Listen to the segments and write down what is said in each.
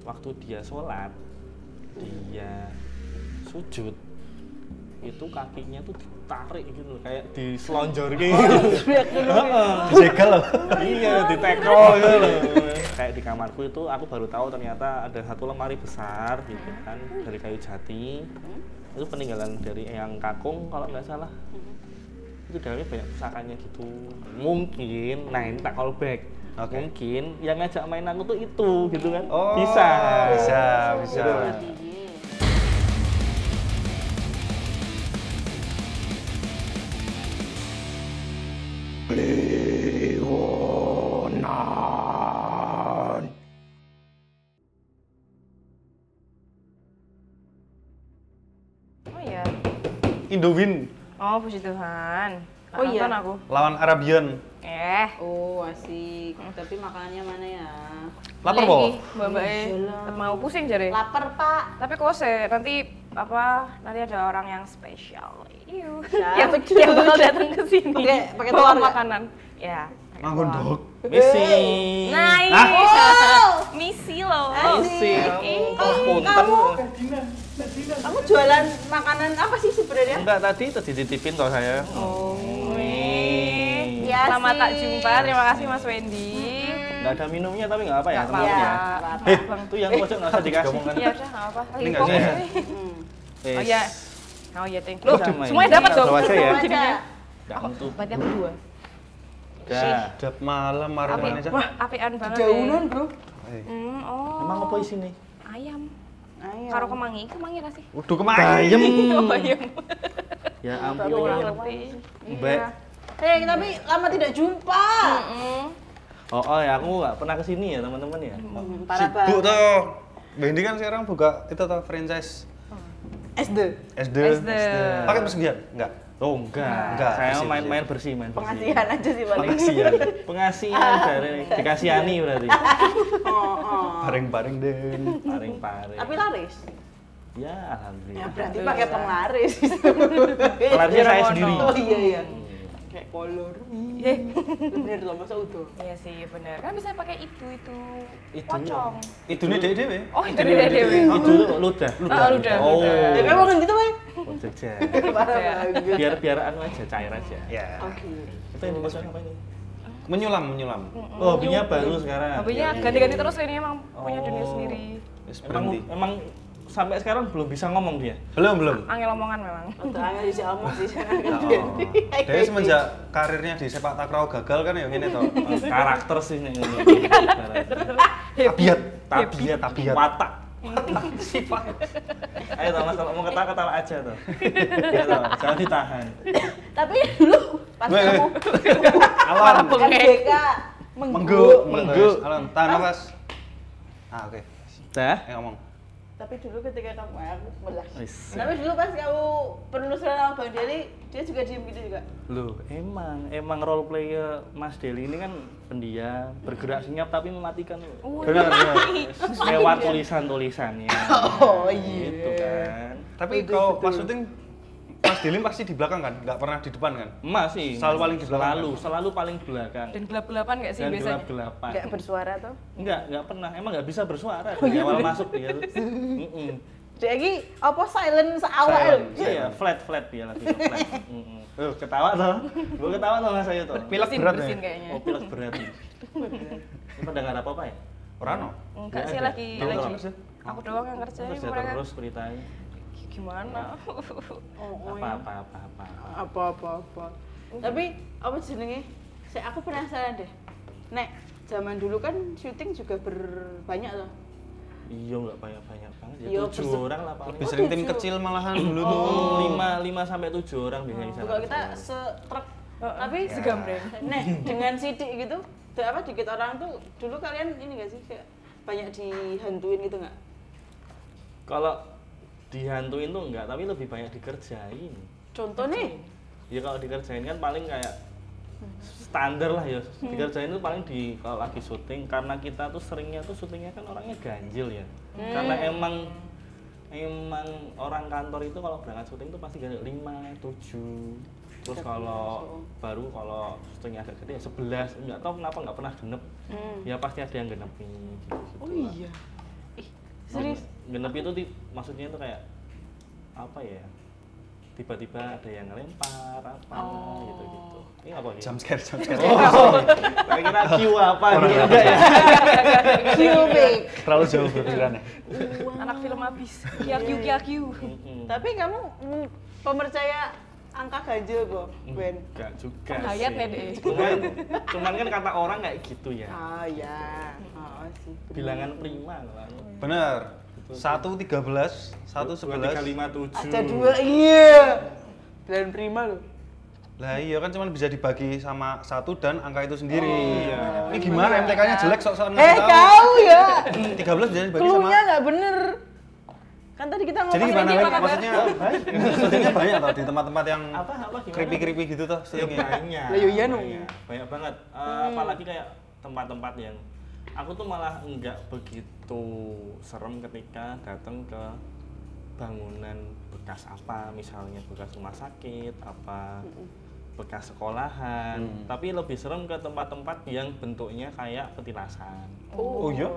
waktu dia sholat, dia sujud, itu kakinya tuh ditarik gitu loh, kayak diselonjor gitu. Dijegal loh. Iya, ditekel gitu loh. Kayak di kamarku itu aku baru tahu ternyata ada satu lemari besar gitu kan dari kayu jati. Itu peninggalan dari Eyang Kakung kalau nggak salah. Itu dalamnya banyak pusakanya gitu. Mungkin, nah ini tak call back. Mungkin yang ngajak main aku tuh itu gitu kan. Oh, bisa. Bisa. Oh iya. Indowin Oh, puji Tuhan. Oh iya. Nonton aku. lawan Arabian. Oh, asik. Tapi makanannya mana ya? Lapar po? Mbak mau pusing jare. Lapar, Pak. Tapi kok nanti nanti ada orang yang spesial. Iu. Siapa tuh? yang bakal datang ke sini. Pakai bawa telur nggak? makanan. Ya. pakai Manggon telur. dok. Misi. Nah, Hah? misi loh. Misi. Kamu Punten. kamu jualan makanan apa sih sebenarnya? Enggak, tadi dititipin toh saya. Ya Selamat sih. tak jumpa. Terima kasih Mas Wendy. Nggak ada minumnya tapi nggak apa ya Nggak teman-teman apa-apa. ya. Tuh yang pojok nggak usah dikasih. Ya udah, nggak apa-apa. Lagi Ini nggak fokus saya. nih. Eh, Oh iya. Oh iya, thank you. Loh, Loh, sama semuanya ini. dapat dong. Bawa aja ya. Jadinya. nggak untuk. Berarti aku dua. Udah. Jam malam marungan aja. Wah, apian banget. Jaunan, Bro. Oh. Emang apa isine? Ayam. Ayam. Karo kemangi lah sih. Udah kemayem. Oh, ayam. Ya Kurang ampun. ngerti. Mbak. Tapi lama tidak jumpa. Oh ya aku nggak pernah kesini ya teman-teman ya. Parah Sibuk banget. tuh. Mbak Indi kan sekarang buka itu tuh franchise SD. SD. SD. Pakai pesugihan? Enggak. Oh enggak. Enggak, Saya bersih, main bersih, main bersih. Pengasihan aja sih paling. Pengasihan. Pengasihan dari dikasihani berarti. Oh. Bareng-bareng den. Paring-paring. Tapi laris. Ya Ya alhamdulillah. berarti pakai penglaris. Larisnya saya sendiri. Oh iya. Kayak kolor. Bener loh, masa utuh. Iya sih, bener. Kan bisa pakai itu Itu. pocong. Itu nih dewe. Oh, itu dia dewe. Itu ludah. Ludah. Oh. Ya kan ngomong gitu, Bang. Oh, jajan. Parah banget. Biar anu aja, cair aja. Ya. Oke. Itu yang dimaksud apa ini? Menyulam. Oh, hobinya baru sekarang. Hobinya ganti-ganti terus ini emang punya dunia Oh. sendiri. Wis Emang berhenti. emang sampai sekarang belum bisa ngomong dia. Belum. Angel omongan memang. Untuk angin isi omong sih. Dia semenjak karirnya di sepak takraw gagal kan ya gini toh. Karakter sih ini. Tabiat. Watak. Sifat. Ayo Thomas, kalau mau ketawa aja tuh. Ayo Thomas, jangan ditahan. Tapi dulu pas Weh, kamu Alan. MBK Menggu. Menggu. Alan, tahan nafas. Oke. Dah. Ngomong. Tapi dulu ketika kamu aku melas. Wis. Tapi dulu pas kamu penelusuran sama Bang Deli, dia juga diem gitu juga. Loh, emang role player Mas Deli ini kan pendiam, bergerak senyap tapi mematikan loh. Benar. Lewat tulisan-tulisannya. Oh, iya. Gitu kan. Tapi kalau pas syuting Mas Dilim pasti di belakang kan, nggak pernah di depan kan? Masih. Selalu paling di belakang. Selalu paling belakang. Dan gelap-gelapan nggak sih Dan biasanya? gelap-gelapan. Nggak bersuara tuh. Enggak pernah. Emang nggak bisa bersuara dari awal masuk dia tuh. Jadi apa silent seawal? Silent. Iya, flat dia lagi flat. Ketawa toh. Gua ketawa toh Mas Ayu toh. Pilek berat Bersin ya? kayaknya. Oh, pilek berat. Ini pada nggak ada apa-apa ya? Orano. Enggak Nggak sih ada. lagi Tahu lagi. terus ya? Aku doang yang kerja Terus ini ya mereka. terus beritanya. Gimana? Apa. Tapi apa jenenge? Aku penasaran deh. Nek, zaman dulu kan syuting juga banyak loh. Iya nggak banyak banget ya. Iya, 7 orang lah paling. Lebih sering tim 7. kecil malahan dulu tuh. 5 sampai 7 orang biasanya di sana. Kalau kita setruk. Tapi Segambreng. Nek, dengan sidik gitu, dikit orang tuh dulu kalian ini gak sih kayak banyak dihantuin gitu nggak? Kalau dihantuin tuh enggak, tapi lebih banyak dikerjain. Contoh nih, Ya kalau dikerjain kan paling kayak standar lah ya. Dikerjain tuh paling kalau lagi syuting, karena kita tuh seringnya tuh syutingnya kan orangnya ganjil ya. Karena emang orang kantor itu kalau berangkat syuting tuh pasti ganjil 5, 7. Terus kalau syutingnya agak gede ya 11. Enggak tahu kenapa nggak pernah genep. Ya pasti ada yang genepin gitu. oh iya. Ngenep itu maksudnya itu kayak apa ya? Tiba-tiba ada yang ngelempar apa gitu-gitu. Ini apa nih? Jump scare. Oh, saya kira Q apa gitu enggak ya? Cubik. Terlalu jauh berpikirannya. Anak film habis. Kiakiu. Tapi kamu pemercaya angka ganjil kok, Ben? Enggak juga Hayat sih. ya, Dek. Cuman kan kata orang kayak gitu ya. Ah ya, sih. Bilangan prima kan. Bener. 113, 111. 2357. Ada 2, iya. Dan prima loh. Lah iya kan cuma bisa dibagi sama 1 dan angka itu sendiri. iya. Ini gimana MTK-nya jelek sok-sokan Kau ya. 13 bisa dibagi sama. Cluenya nggak bener. Kan tadi kita ngomong Jadi gimana ini Lek? apa kabar? Maksudnya banyak tau di tempat-tempat yang Apa gimana? creepy gitu tuh Ya, seringnya. banyak. Lah, iya, no. Banyak banget. Apalagi kayak tempat-tempat yang aku tuh malah enggak begitu serem ketika datang ke bangunan bekas apa, misalnya bekas rumah sakit, apa bekas sekolahan. Tapi lebih serem ke tempat-tempat yang bentuknya kayak petilasan. Oh iya?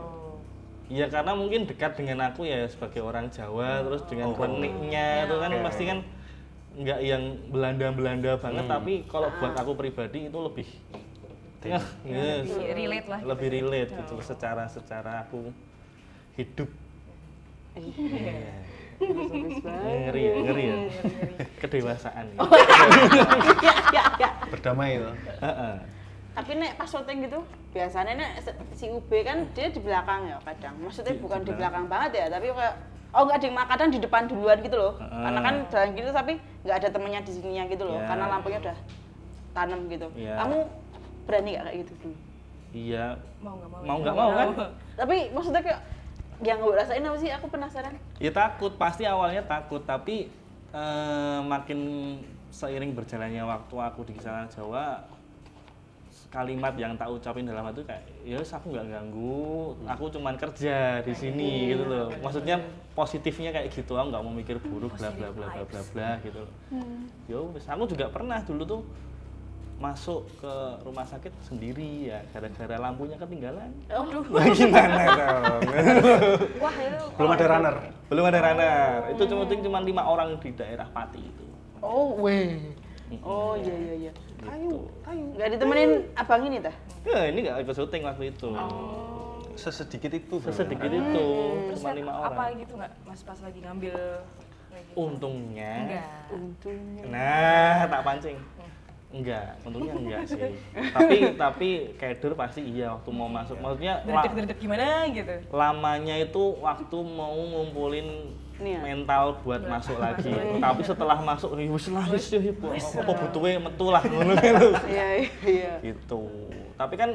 Iya karena mungkin dekat dengan aku ya sebagai orang Jawa, terus dengan kliniknya itu kan pasti kan nggak yang Belanda banget, tapi kalau buat aku pribadi itu lebih yes, Relate lah. lebih relate gitu secara aku hidup. Iya. Ngeri ya. Kedewasaan. Berdamai itu. Heeh. Tapi nek pas syuting gitu, biasanya nek si UB kan dia di belakang ya kadang. Maksudnya bukan di belakang banget ya, tapi kayak enggak ding, kadang di depan duluan gitu loh. Karena kan jalan gitu tapi nggak ada temennya di sininya gitu loh, Yeah. karena lampunya udah tanam gitu. Yeah. Kamu berani nggak kayak gitu dulu? Iya. Mau nggak mau kan? Tapi maksudnya kayak yang gue rasain apa sih? Aku penasaran. Ya takut, pasti awalnya takut, tapi makin seiring berjalannya waktu aku di sana Jawa, kalimat yang tak ucapin dalam hati kayak, ya wes aku nggak ganggu, aku cuman kerja di sini gitu loh. Maksudnya positifnya kayak gitu, aku nggak mau mikir buruk bla bla bla bla bla bla gitu loh. Ya wes, aku juga pernah dulu tuh masuk ke rumah sakit sendiri ya gara-gara lampunya ketinggalan. Aduh. Nah, gimana dong? Wah, itu Belum ada runner. Belum ada runner. Itu cuma 5 orang di daerah Pati itu. Oh, weh. Oh, iya. Gitu. Nggak ditemenin abang ini tah? Ya, ini nggak ikut syuting waktu itu. Sesedikit itu. Sesedikit itu, Terus cuma kan 5 apa orang. gitu nggak Mas pas lagi ngambil kayak gitu? Untungnya. Enggak. Untungnya. Nah, tak pancing. Enggak, untungnya enggak sih. tapi keder pasti iya waktu mau masuk. Maksudnya Derdek gimana gitu. lamanya itu waktu mau ngumpulin Nih ya. mental buat masuk lagi. Tapi setelah masuk, wis lah wis apa butuhe metu lah ngono lho. Iya. Gitu. Tapi kan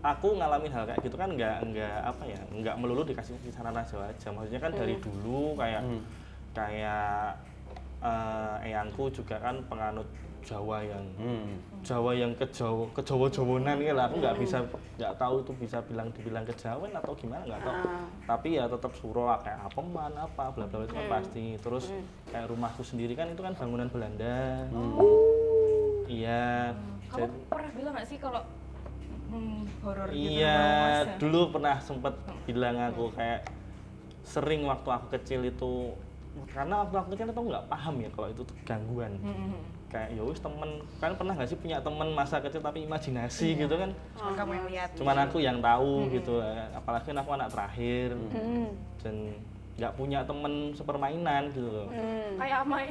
aku ngalamin hal kayak gitu kan enggak apa ya, enggak melulu dikasih kisaran Jawa aja. Maksudnya kan dari dulu kayak eyangku juga kan penganut Jawa yang kejawa-jawonan ya lah. Aku nggak tahu itu bisa dibilang kejawen atau gimana, nggak tahu. Tapi ya tetap suro kayak apeman apa bla bla itu kan pasti. Terus kayak rumahku sendiri kan itu kan bangunan Belanda. Iya. Kamu pernah bilang nggak sih kalau horor gitu? Iya, Mas? dulu pernah sempet bilang aku kayak sering waktu aku kecil itu, karena waktu aku kecil itu nggak paham ya kalau itu tuh gangguan. Kayak ya wis temen, kan pernah nggak sih punya temen masa kecil tapi imajinasi gitu kan? Cuman kamu yang lihat. Cuman aku yang tahu gitu, apalagi kan aku anak terakhir dan nggak punya temen sepermainan gitu loh. Kayak Amai.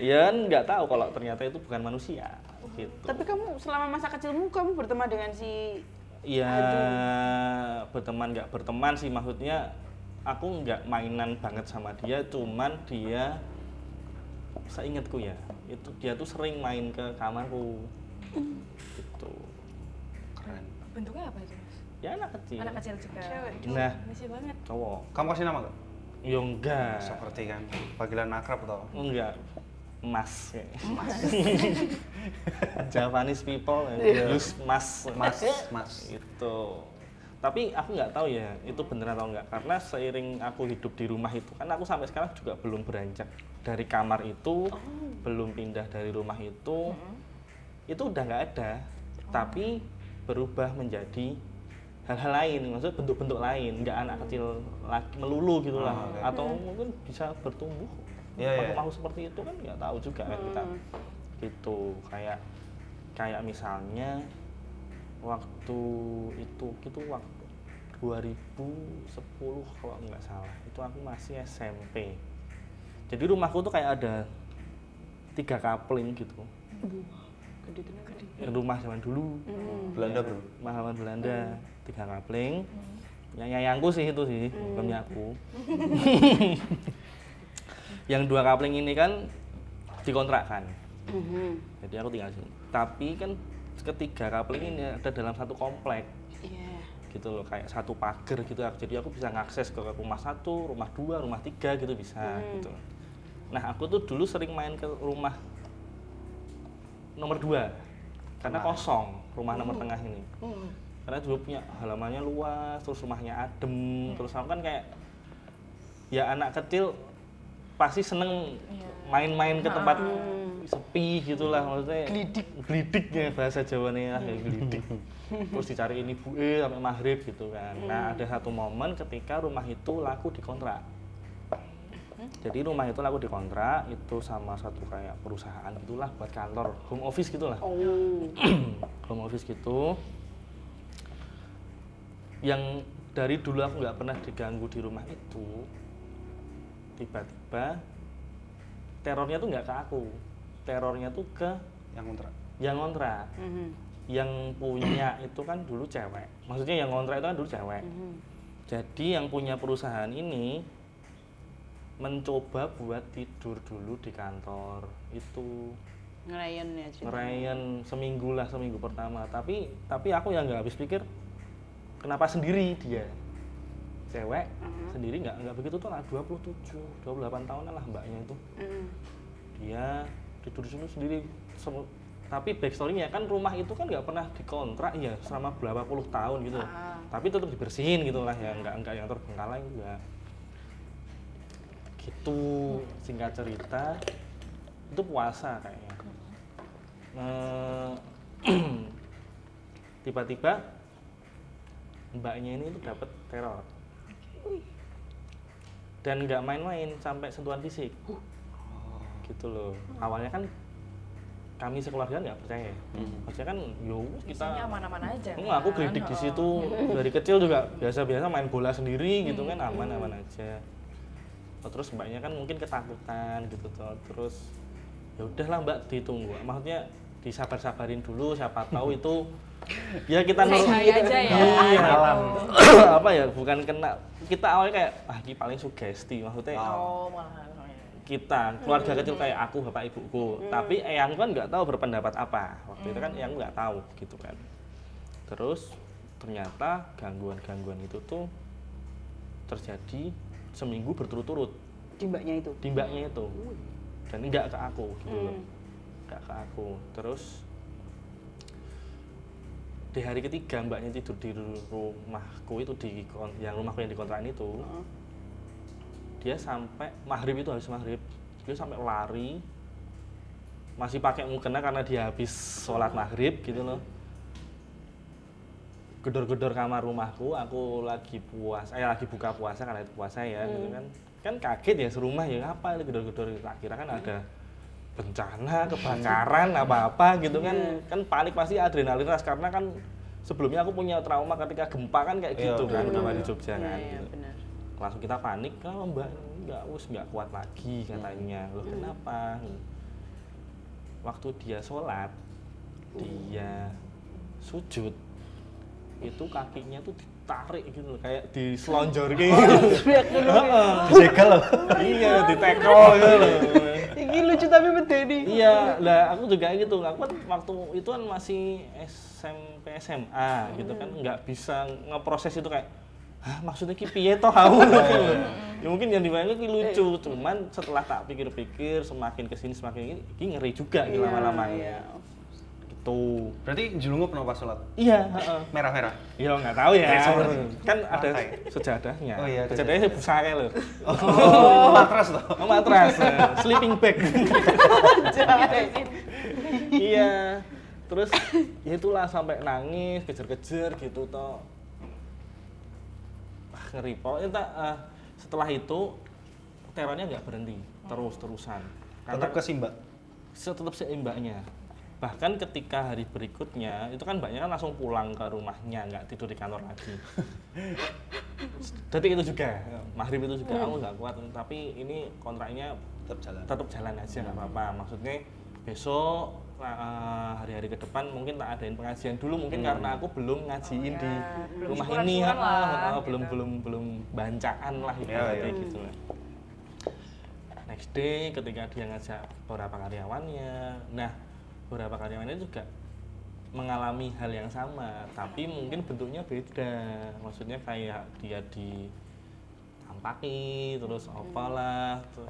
Ya kan nggak tahu kalau ternyata itu bukan manusia gitu. Tapi kamu selama masa kecilmu kamu berteman dengan si Iya, berteman nggak berteman sih, maksudnya aku nggak mainan banget sama dia, cuman dia seingatku ya, itu dia tuh sering main ke kamarku gitu. Keren. Bentuknya apa itu, Mas? Ya anak kecil. Anak kecil juga. Cewek. Nah, Masih banget. cowok. Kamu kasih nama nggak? Ya enggak. Seperti kan panggilan akrab atau? Enggak. Mas. Japanese people use mas. Mas. Itu. Tapi aku nggak tahu ya itu bener atau enggak, karena seiring aku hidup di rumah itu kan aku sampai sekarang juga belum beranjak dari kamar itu, belum pindah dari rumah itu udah nggak ada, tapi berubah menjadi hal-hal lain, maksudnya bentuk-bentuk lain, nggak anak kecil lagi melulu gitu lah, oke. atau mungkin bisa bertumbuh makhluk seperti itu kan nggak tahu juga kan kita gitu. Kayak misalnya waktu itu waktu 2010 kalau nggak salah, itu aku masih SMP. Jadi rumahku tuh kayak ada 3 kapling gitu. Rumah zaman dulu. Belanda bro. Mahaman Belanda, 3 kapling. Nyayangku sih itu sih, bukan aku. Yang 2 kapling ini kan dikontrakkan. Jadi aku tinggal sini. Tapi kan ketiga kapling ini ada dalam satu komplek. Gitu loh, kayak satu pagar gitu. Jadi aku bisa ngakses ke rumah 1, rumah 2, rumah 3 gitu bisa gitu. Nah, aku tuh dulu sering main ke rumah nomor 2 karena kosong rumah nomor tengah ini. Karena dulu punya halamannya luas, terus rumahnya adem, terus aku kan kayak ya anak kecil pasti seneng main-main ke tempat sepi gitulah, maksudnya glidik ya bahasa Jawanya kayak glidik. Terus dicariin ibu sampai maghrib gitu kan. Nah, ada satu momen ketika rumah itu laku dikontrak. Jadi rumah itu laku dikontrak itu sama satu kayak perusahaan gitulah buat kantor, home office gitulah. Home office gitu. Yang dari dulu aku nggak pernah diganggu di rumah itu, tiba-tiba terornya tuh nggak ke aku, terornya tuh ke yang ngontrak. Yang punya itu kan dulu cewek, maksudnya yang ngontrak itu kan dulu cewek. Jadi yang punya perusahaan ini mencoba buat tidur dulu di kantor itu, ngerayain seminggu pertama. Tapi aku yang nggak habis pikir kenapa sendiri dia cewek sendiri nggak begitu tuh lah, 28 tahunan lah mbaknya itu. Dia tidur dulu sendiri. Tapi backstory-nya kan rumah itu kan nggak pernah dikontrak ya selama berapa puluh tahun gitu. Tapi tetap dibersihin gitu lah ya, nggak yang terbengkalai juga. Gitu, singkat cerita itu puasa kayaknya. Tiba-tiba mbaknya ini tuh dapat teror. Dan nggak main-main, sampai sentuhan fisik. Gitu loh. Awalnya kan kami sekeluarga nggak percaya. Maksudnya kan yo kita aman-aman aja. Aku gelidik di situ dari kecil juga biasa-biasa main bola sendiri gitu kan, aman-aman aja. Terus mbaknya kan mungkin ketakutan gitu tuh. Terus ya udahlah mbak, ditunggu. Maksudnya disabar-sabarin dulu, siapa tahu itu ya kita aja ya. Iya. Apa ya, bukan kena, kita awalnya kayak ini paling sugesti, maksudnya kita keluarga kecil kayak aku, bapak ibuku. Tapi eyang kan nggak tahu berpendapat apa. Waktu itu kan eyang nggak tahu gitu kan. Terus ternyata gangguan-gangguan itu tuh terjadi seminggu berturut-turut di mbaknya itu. Dan enggak ke aku gitu loh. Enggak ke aku. Terus di hari ketiga mbaknya tidur di rumahku itu, yang rumahku yang dikontrakin itu. Dia sampai maghrib itu, habis maghrib dia sampai lari, masih pakai mukena karena dia habis sholat maghrib gitu loh. Gedor-gedor kamar rumahku, aku lagi buka puasa karena itu puasa ya, gitu kan. Kan kaget ya serumah, ya apa itu gedor-gedor, tak kira kan ada bencana, kebakaran, apa-apa gitu kan. Kan panik pasti, adrenalin ras, karena kan sebelumnya aku punya trauma ketika gempa kan kayak gitu kan, gempa di Jogja kan. Gitu. Langsung kita panik, kalau mbak nggak kuat lagi katanya. Loh kenapa? Waktu dia sholat, dia sujud, itu kakinya tuh ditarik gitu, kayak diselonjor gitu. Dijegal loh. Iya, ditekel gitu loh. Ini lucu tapi medeni. Iya, lah aku juga gitu. Aku waktu itu kan masih SMP SMA gitu kan, nggak bisa ngeproses itu kayak, hah maksudnya ki piye toh aku gitu. Ya mungkin yang dibayangin ki lucu, cuman setelah tak pikir-pikir semakin kesini semakin ini ngeri juga gitu lama-lama ya. Gitu. Berarti jelungup pas sholat? Iya, Merah-merah? Iya nggak tahu ya. Kan ada sejadahnya. Oh iya. Sejadahnya busanya loh. Matras toh? Oh matras, sleeping bag. Iya. Terus ya itulah sampai nangis, kejar-kejar gitu toh. ngeri. Pokoknya setelah itu terornya nggak berhenti, terus-terusan. Tetap kesimba. Tetap seimbangnya. Bahkan ketika hari berikutnya, itu kan mbaknya kan langsung pulang ke rumahnya, nggak tidur di kantor lagi. Detik itu juga, maghrib itu juga aku nggak kuat, tapi ini kontraknya tetap jalan aja nggak apa-apa. Maksudnya besok hari-hari ke depan mungkin tak adain pengajian dulu, mungkin karena aku belum ngajiin di rumah ini, belum bancaan lah ibaratnya gitu lah. Next day ketika dia ngajak beberapa karyawannya, nah beberapa karyawannya juga mengalami hal yang sama, tapi mungkin bentuknya beda. Maksudnya kayak dia ditampaki, terus apalah, terus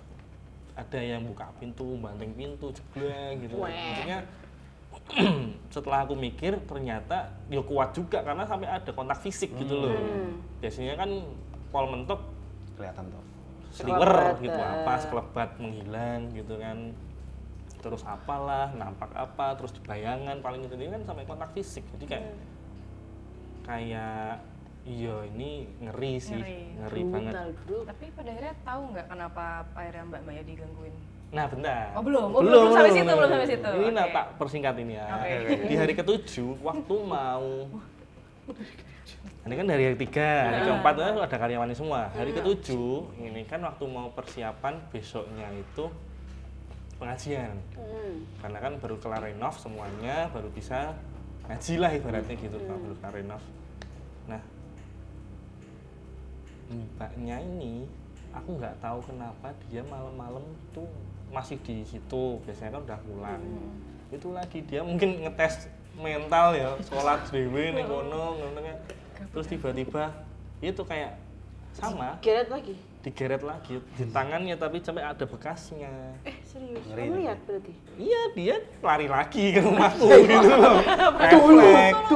ada yang buka pintu, banting pintu, jeblek gitu. Maksudnya setelah aku mikir ternyata dia kuat juga karena sampai ada kontak fisik gitu loh. Biasanya kan pol mentok Kelihatan tuh. sliwer gitu, apa sekelebat menghilang gitu kan. Terus apalah, nampak apa, terus bayangan paling itu kan sampai kontak fisik. Jadi kayak iya ini ngeri sih, ngeri banget. Tapi pada akhirnya tahu nggak kenapa akhirnya Mbak Maya digangguin? Nah bentar. Oh belum sampai situ, belum sampai situ. Ini Oke. tak persingkat ini ya. Di hari ke-7 waktu mau ini kan dari hari 3, hari ke-4 itu ada karyawannya semua. Hari ke-7 ini kan waktu mau persiapan besoknya itu pengajian. Karena kan baru kelar renov semuanya, baru bisa ngaji lah ibaratnya gitu, baru kelar renov. Nah, mbaknya ini aku nggak tahu kenapa dia malam-malam tuh masih di situ, biasanya kan udah pulang. Itu lagi dia mungkin ngetes mental ya, sholat dewe ning kono kan. Terus tiba-tiba itu kayak sama digeret lagi di tangannya, tapi sampai ada bekasnya. Serius? Ngeri. Kamu lihat berarti? Iya, dia lari lagi ke rumahku gitu loh. Refleks.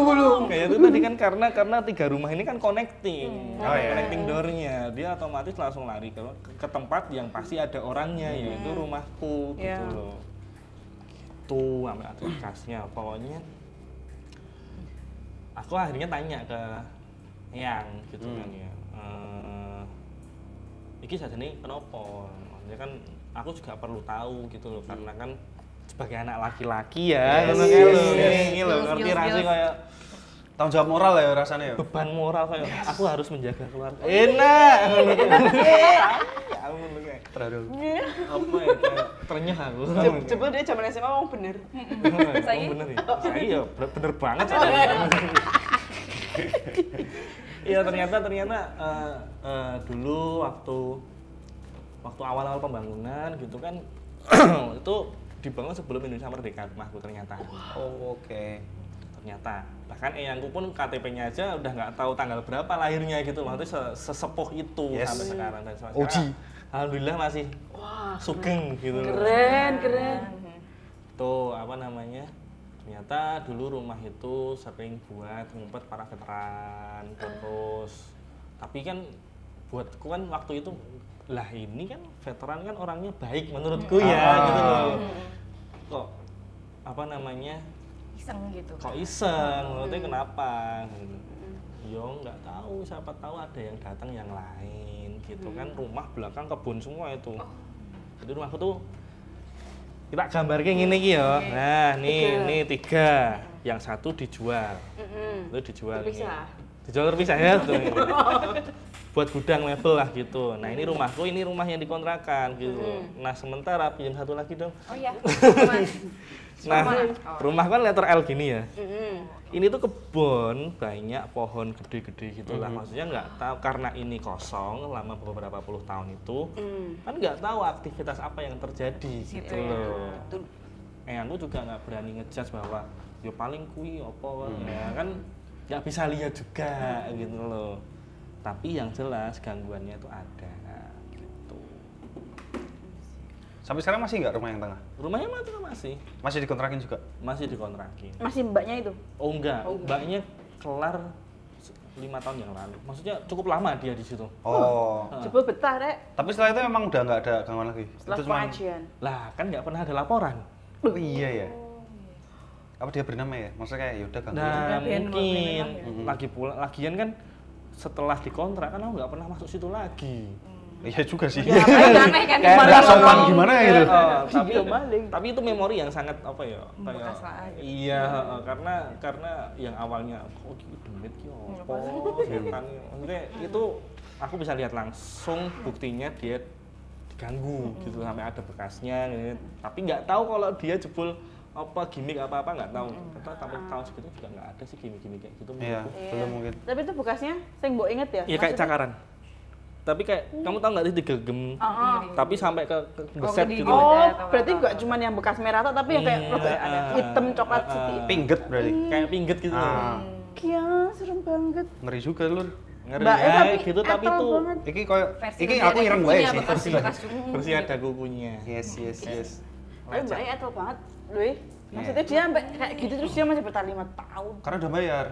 Kayak itu tadi kan karena 3 rumah ini kan connecting. Connecting door-nya. Dia otomatis langsung lari ke tempat yang pasti ada orangnya, yaitu rumahku gitu loh. Gitu, sampai ada bekasnya. Pokoknya aku akhirnya tanya ke Eyang gitu kan ya. Iki sajane kenapa? Maksudnya kan aku juga perlu tahu gitu loh, karena kan sebagai anak laki-laki ya, ini loh ngerti rasanya kayak Tanggung jawab moral ya rasanya ya. beban moral kayak aku harus menjaga keluarga. Enak. Ya ampun kayak Terlalu. apa ya? Kayak terenyuh aku. Coba dia zaman SMA ngomong bener. Saya bener ya. Saya ya bener banget. Iya ternyata dulu waktu awal-awal pembangunan gitu kan itu dibangun sebelum Indonesia merdeka rumahku ternyata. Oh, oke. Ternyata bahkan eyangku pun KTP-nya aja udah nggak tahu tanggal berapa lahirnya gitu, maksudnya sesepuh itu sampai sekarang dan sampai sekarang. Alhamdulillah masih sugeng gitu. Keren. Tuh apa namanya? Ternyata dulu rumah itu sering buat ngumpet para veteran terus. Tapi kan buatku kan waktu itu lah ini kan veteran kan orangnya baik menurutku ya gitu loh. Kok apa namanya? Iseng gitu. Kok iseng? Menurutnya kenapa? Yo nggak tahu, siapa tahu ada yang datang yang lain gitu kan. Rumah belakang kebun semua itu. Jadi rumahku tuh kita gambarnya gini ki ya. Nah, nih 3. Yang 1 dijual. Itu dijual Terpisah. Dijual terpisah ya tuh. Buat gudang mebel lah gitu. Nah, ini rumahku, ini rumah yang dikontrakan gitu. Nah, sementara pinjam 1 lagi dong. Oh iya. Nah, rumah kan letter L gini ya. Ini tuh kebun banyak pohon gede-gede gitulah. Maksudnya nggak tahu karena ini kosong selama beberapa puluh tahun itu, kan nggak tahu aktivitas apa yang terjadi gitu loh. Aku juga nggak berani ngejudge bahwa yo paling kui opo ya kan nggak bisa lihat juga gitu loh. Tapi yang jelas gangguannya itu ada gitu. Sampai sekarang masih nggak rumah yang tengah? Rumahnya masih Masih dikontrakin juga? masih dikontrakin. Masih mbaknya itu? Oh enggak, mbaknya kelar 5 tahun yang lalu. Maksudnya cukup lama dia di situ. Oh. Coba betah, Rek. Tapi setelah itu emang udah nggak ada gangguan lagi? Setelah Itu cuman- pengajian. Lah kan nggak pernah ada laporan. Oh iya ya. Apa dia bernama ya? Maksudnya kayak yaudah gangguan. Nah Udah, Ben, mungkin belum lagi pulang, lagian kan setelah dikontrak kan aku nggak pernah masuk situ lagi. Iya juga sih. Ya, aneh kan Kayak nggak sopan ngomong. gimana gitu. Tapi itu memori yang sangat apa ya? Membekas lah gitu. Iya, karena yang awalnya kok gitu demit ki opo setan. Maksudnya itu aku bisa lihat langsung buktinya dia diganggu gitu sampai ada bekasnya gitu. Tapi nggak tahu kalau dia jebol apa gimmick apa nggak tahu. Tapi tahun segitu juga nggak ada sih gimmick kayak gitu. Iya, belum mungkin. Tapi itu bekasnya sing mbok inget ya? Iya kayak Maksudnya- cakaran. Tapi kayak kamu tahu nggak sih digegem, tapi sampai ke beset gede gitu. gitu. Oh, Atau berarti apa? nggak cuma yang bekas merah tok, tapi yang kayak rada hitam coklat sedikit. Pingget berarti. Kayak pingget gitu. Iya, serem banget. Ngeri juga lur. Ngeri Mbak, ya, tapi gitu tapi etel tuh banget. Iki koyo Versi iki lebih aku ada ireng kukunya, wae sih. bekas kuku. versi ada kukunya. Yes. Tapi mbaknya etel banget, Dwi. Maksudnya dia sampai kayak gitu terus dia masih bertahan 5 tahun. Karena udah bayar.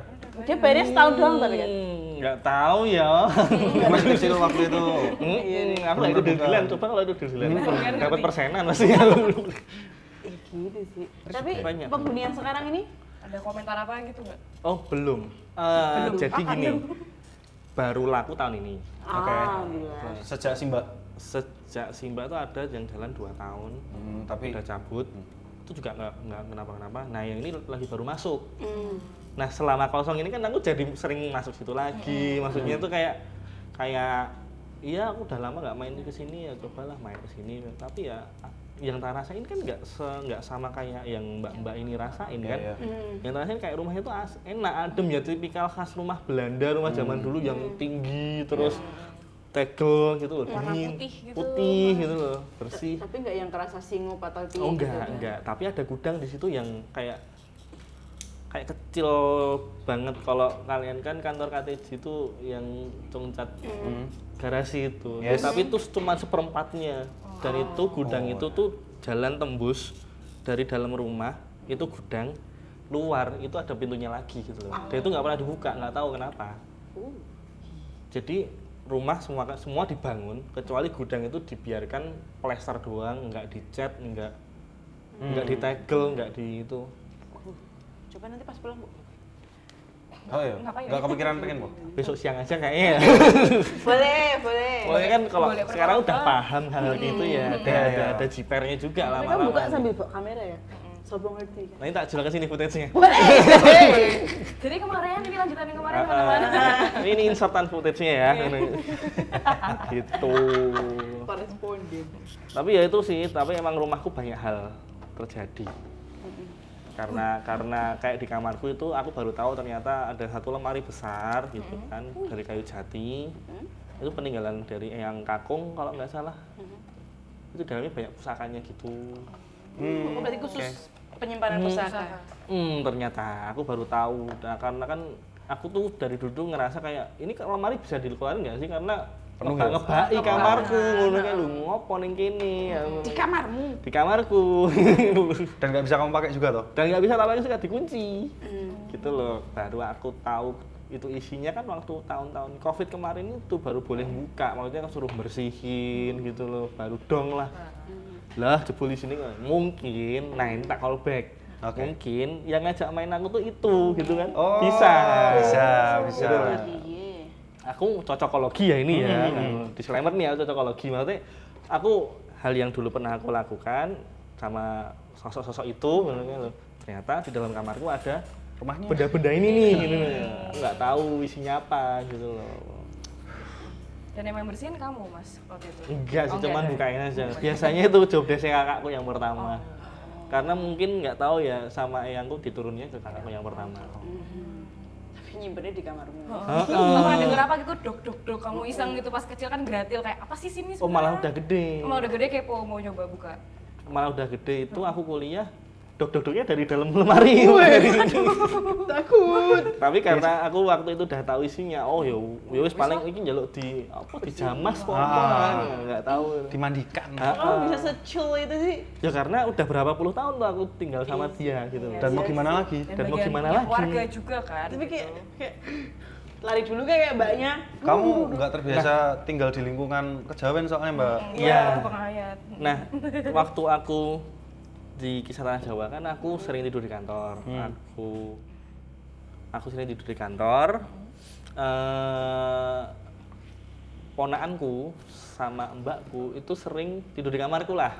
Dia bayarnya setahun doang tapi kan. Nggak tahu ya. Masih di situ waktu itu. Aku lagi deal-dealan, coba kalau itu deal-dealan. Dapat persenan masih. Gitu sih. Tapi Banyak. penghunian sekarang ini Ada komentar apa gitu nggak? Oh, belum. Jadi gini. Baru laku tahun ini. alhamdulillah. Sejak Simba. Sejak Simba tuh ada yang jalan 2 tahun. Tapi Udah cabut. Itu juga nggak kenapa-kenapa. Nah, yang ini lagi baru masuk. Hmm. Nah, selama kosong ini kan aku jadi sering masuk situ lagi. Maksudnya tuh kayak iya aku udah lama nggak main ke sini, ya cobalah main ke sini. Tapi ya yang tak rasain kan nggak sama kayak yang mbak-mbak ini rasain kan. Iya. Yang tak rasain kayak rumahnya tuh enak, adem ya, tipikal khas rumah Belanda, rumah zaman dulu yang tinggi terus tegel gitu loh, Warna dingin, putih gitu. gitu loh, bersih. Tapi nggak yang kerasa singup atau piye Oh gitu. enggak. Tapi ada gudang di situ yang kayak kecil banget. Kalau kalian kan kantor KTJ itu yang congcat garasi itu. Yes. Tapi itu cuma seperempatnya. Dan itu gudang itu tuh jalan tembus dari dalam rumah, itu gudang, luar itu ada pintunya lagi gitu loh. Dan itu nggak pernah dibuka, nggak tahu kenapa. Jadi rumah semua dibangun kecuali gudang itu dibiarkan plester doang, nggak dicat, nggak ditegel, nggak di itu. Coba nanti pas pulang, Bu. Oh iya. Ngapain? Enggak kepikiran pengen, Bu. Besok siang aja kayaknya ya. Boleh. Pokoknya kan kalau Boleh sekarang udah berfoto. paham hal gitu ya, ada jipernya juga Tapi kan lama-lama. buka sambil bawa kamera ya. Sobo ngerti kan. Nanti tak jual ke sini footage-nya. Jadi kemarin ini lanjutan yang kemarin teman-teman. Ini insertan footage-nya ya. Gitu. Koresponden. Tapi ya itu sih, tapi emang rumahku banyak hal terjadi. Karena kayak di kamarku itu aku baru tahu ternyata ada satu lemari besar gitu kan dari kayu jati. Itu peninggalan dari Eyang Kakung kalau nggak salah. Itu dalamnya banyak pusakanya gitu. Oh, berarti khusus penyimpanan pusaka. Ternyata aku baru tahu. Nah, karena kan aku tuh dari dulu ngerasa kayak ini lemari bisa dikeluarin nggak sih, karena Penuh ya? ngebaki kamarku ngono kayak lu ngopo ning kene Di kamarmu. di kamarku. Dan nggak bisa kamu pakai juga toh? Dan nggak bisa tahu suka dikunci. Gitu loh. Baru aku tahu itu isinya kan waktu tahun-tahun Covid kemarin itu baru boleh buka, maksudnya kan suruh bersihin gitu loh, baru dong lah. Lah jebol di sini mungkin, nah ini tak call back. Oke. Mungkin yang ngajak main aku tuh itu gitu kan. Oh, bisa. bisa. Gitu. Iya. Aku cocokologi ya ini ya. Disclaimer nih ya, cocokologi, maksudnya aku hal yang dulu pernah aku lakukan sama sosok-sosok itu gitu loh. Ternyata di dalam kamarku ada Rumahnya. benda-benda ini nih gitu loh. Nggak tahu isinya apa gitu loh. Dan yang bersihin kamu mas waktu itu? Enggak sih, Oh, cuman enggak. bukain aja. Biasanya itu job desk kakakku yang pertama. Karena mungkin nggak tahu ya sama eyangku diturunnya ke kakakku yang pertama. Tapi nyimpennya di kamarmu. Kamu pernah denger apa gitu, dok, kamu iseng gitu pas kecil kan gratil kayak apa sih sini Oh malah sebenarnya? udah gede. Oh, malah udah gede kepo mau nyoba buka. Malah udah gede itu aku kuliah dok-doknya dari dalam lemari. Takut. Tapi karena aku waktu itu udah tahu isinya, oh ya wis paling ini njaluk di apa dijamas kok nggak tahu. Dimandikan. Oh, bisa secul itu sih. Ya karena udah berapa puluh tahun tuh aku tinggal sama dia gitu. Iya. Dan mau gimana lagi? Dan mau bagian gimana punya lagi? keluarga juga kan. Tapi gitu. kayak lari dulu kayak mbaknya. Kamu nggak terbiasa tinggal di lingkungan kejawen soalnya, Mbak. Iya, Iya. penghayat. Nah, waktu aku di Kisah Tanah Jawa kan aku sering tidur di kantor. Aku sering tidur di kantor. ponakanku sama mbakku itu sering tidur di kamarku lah.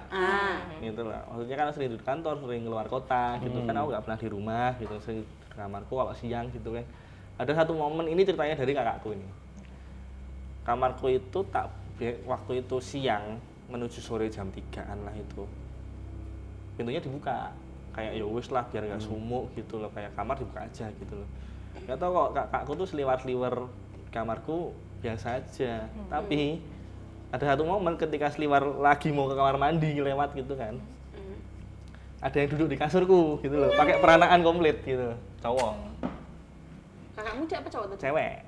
Gitu lah. Maksudnya kan sering tidur di kantor, sering keluar kota gitu kan, aku nggak pernah di rumah gitu, sering di kamarku kalau siang gitu kan. Ada satu momen, ini ceritanya dari kakakku ini. Kamarku itu waktu itu siang menuju sore jam 3-an lah itu. Pintunya dibuka. Kayak ya wis lah biar nggak sumuk gitu loh, kayak kamar dibuka aja gitu loh. Nggak tahu kok kakakku tuh seliwar-seliwer kamarku biasa aja. Tapi ada satu momen ketika seliwar lagi mau ke kamar mandi lewat gitu kan. Ada yang duduk di kasurku gitu loh, pakai peranaan komplit gitu. Cowok. Kakakmu cewek apa cowok tuh? Cewek.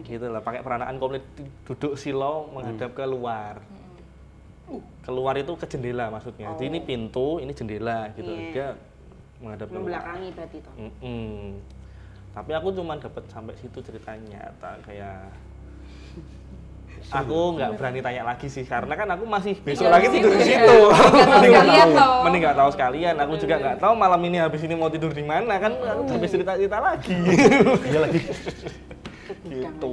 Gitu loh, pakai peranaan komplit duduk silo menghadap keluar. Keluar itu ke jendela maksudnya. Jadi ini pintu, ini jendela gitu. Dia menghadap keluar. Membelakangi berarti toh. Tapi aku cuma dapat sampai situ ceritanya, kayak aku nggak berani tanya lagi sih, karena kan aku masih besok lagi tidur di situ. Mending nggak tahu sekalian. Aku juga nggak tahu malam ini habis ini mau tidur di mana kan, habis cerita lagi. Iya lagi. Gitu.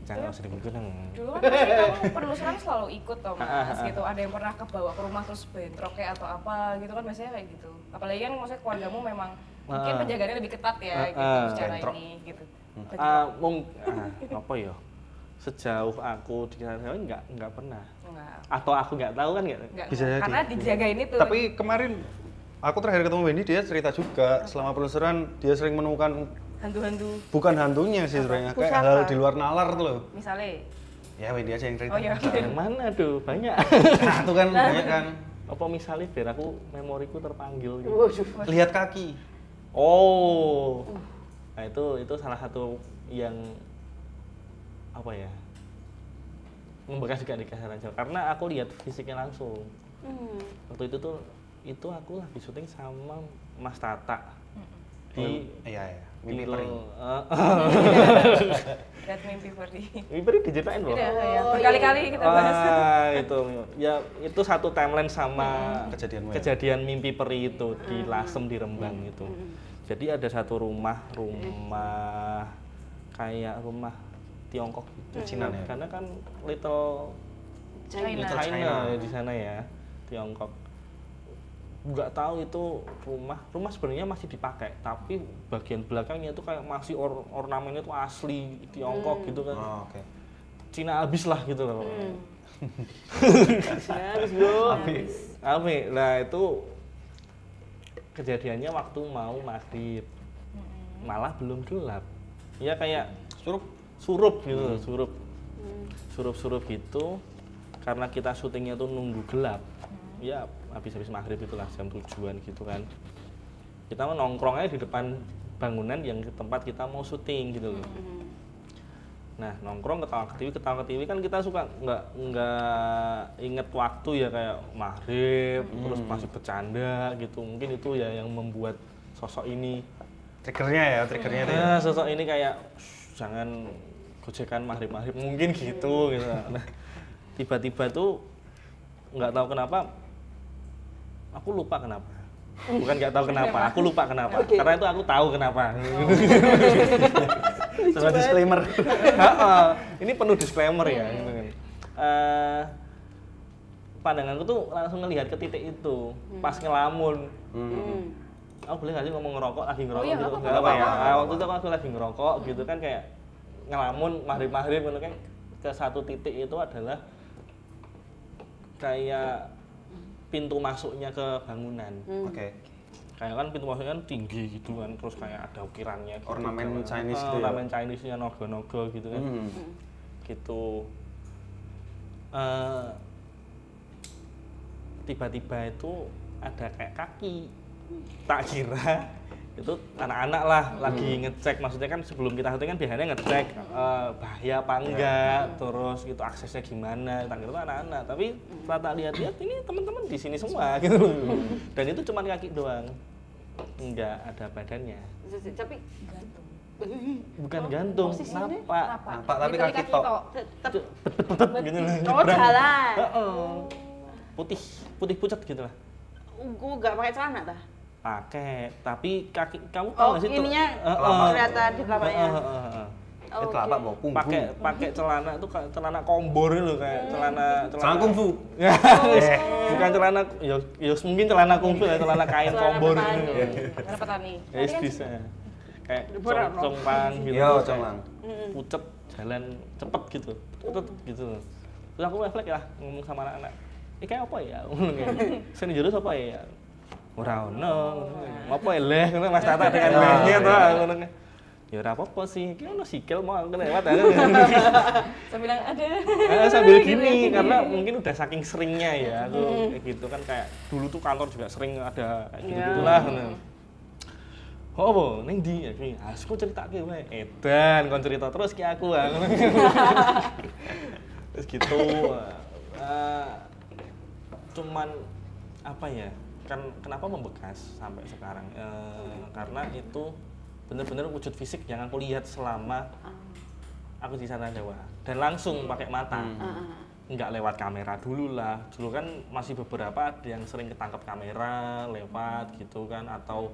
Jangan usah dibilang. Dulu kan kamu penelusuran selalu ikut toh Mas gitu. Ada yang pernah kebawa ke rumah terus bentrok kayak atau apa gitu kan, biasanya kayak gitu. Apalagi kan maksudnya keluargamu memang mungkin penjagaannya lebih ketat ya gitu secara bentrok. ini gitu. Apa ya? Sejauh aku di sana nggak pernah. Enggak. Atau aku nggak tahu kan nggak? Bisa jadi. Karena dijagain itu. Tapi kemarin aku terakhir ketemu Wendy, dia cerita juga selama penelusuran dia sering menemukan hantu-hantu. bukan hantunya sih sebenarnya, kayak Pusaka. hal di luar nalar tuh loh. Misalnya. Ya Wendy aja yang cerita. Oh iya. Yang mana tuh? Banyak. Nah, itu kan banyak kan. Apa misalnya biar aku memoriku terpanggil gitu. Lihat kaki. Oh. Nah, itu salah satu yang apa ya? Membekas juga di kasaran Jawa. Karena aku lihat fisiknya langsung. Waktu itu aku lagi syuting sama Mas Tata. Di Iya, mimpi di peri. Lihat mimpi Ferdi. Mimpi peri diceritain loh. Iya, berkali-kali kita bahas. Itu satu timeline sama Kejadianmu ya? kejadian mimpi peri itu di Lasem di Rembang itu. Jadi ada satu rumah kayak rumah Tiongkok gitu. Cina ya? Karena kan Little China ya di sana ya, Tiongkok. Nggak tahu itu rumah sebenarnya masih dipakai, tapi bagian belakangnya itu kayak masih ornamennya itu asli Tiongkok gitu kan. Oh, oke. Cina habis lah gitu loh. Habis bro. Habis. Nah itu kejadiannya waktu mau maghrib, malah belum gelap. Ya kayak surup gitu, surup gitu. Karena kita syutingnya tuh nunggu gelap. Ya habis maghrib itulah jam 7-an gitu kan. Kita nongkrong aja di depan bangunan yang tempat kita mau syuting gitu loh. Nah nongkrong ketawa ketiwi kan kita suka nggak inget waktu ya, kayak maghrib terus masih bercanda gitu. Mungkin itu ya yang membuat sosok ini Triggernya itu ya. sosok ini kayak jangan gojekan maghrib mungkin gitu. Nah tiba-tiba tuh nggak tahu kenapa, aku lupa kenapa. Bukan nggak tahu kenapa, aku lupa kenapa. Karena itu aku tahu kenapa. Sama disclaimer. Ini penuh disclaimer ya. Gitu kan. Pandanganku tuh langsung ngelihat ke titik itu pas ngelamun. Aku boleh nggak sih ngomong ngerokok, lagi ngerokok iya, gitu? nggak Nggak apa ya. apa-apa. Waktu itu aku lagi ngerokok gitu kan, kayak ngelamun maghrib gitu kan, ke satu titik itu adalah kayak pintu masuknya ke bangunan. Oke. Kayak kan pintu masuknya kan tinggi gitu kan, terus kayak ada ukirannya gitu. Ornamen Chinese gitu ya? Ornamen Chinese-nya nogo-nogo gitu kan. Gitu. Tiba-tiba itu ada kayak kaki. Tak kira itu anak-anak lah lagi ngecek, maksudnya kan sebelum kita syuting kan biasanya ngecek bahaya apa enggak, terus gitu aksesnya gimana, tak kira itu anak-anak, tapi setelah tak lihat-lihat ini teman-teman di sini semua gitu. Dan itu cuma kaki doang, enggak ada badannya. Tapi Bukan gantung, posisinya? napak Tapi kaki tok. gitu lah. Oh jalan. Putih pucat gitu lah. Gue nggak pakai celana dah. Pakai, tapi kaki kamu tahu nggak sih ininya kelihatan di kelapanya. Itu apa mau kungfu? pakai celana itu kayak celana kombor loh, kayak celana kungfu. Bukan celana ya mungkin celana kungfu ya, celana kain kombor gitu. Karena petani. Ya bisa. Kayak congpang gitu. Iya, congpang. Pucet jalan cepet gitu. Gitu. Terus aku refleks lah ngomong sama anak-anak. Kayak apa ya? Ngomong kayak. Sing jero sapa ya? Ora ono. Apa eleh ngono Mas Tata dengan wehnya to ngono. Ya ora apa-apa sih. Ki ono sikil mau aku lewat aja. Saya bilang ada. Sambil gini karena mungkin udah saking seringnya ya aku kayak gitu kan, kayak dulu tuh kantor juga sering ada kayak gitu-gitulah ngono. Oh, apa? Ning ndi ya ki? Aku ceritake wae. Edan kon cerita terus ki aku ngono. Terus gitu. Cuman apa ya? Kan kenapa membekas sampai sekarang? Karena itu benar-benar wujud fisik yang aku lihat selama aku di sana Jawa, dan langsung pakai mata, nggak lewat kamera dulu lah. Dulu kan masih beberapa ada yang sering ketangkep kamera lewat gitu kan, atau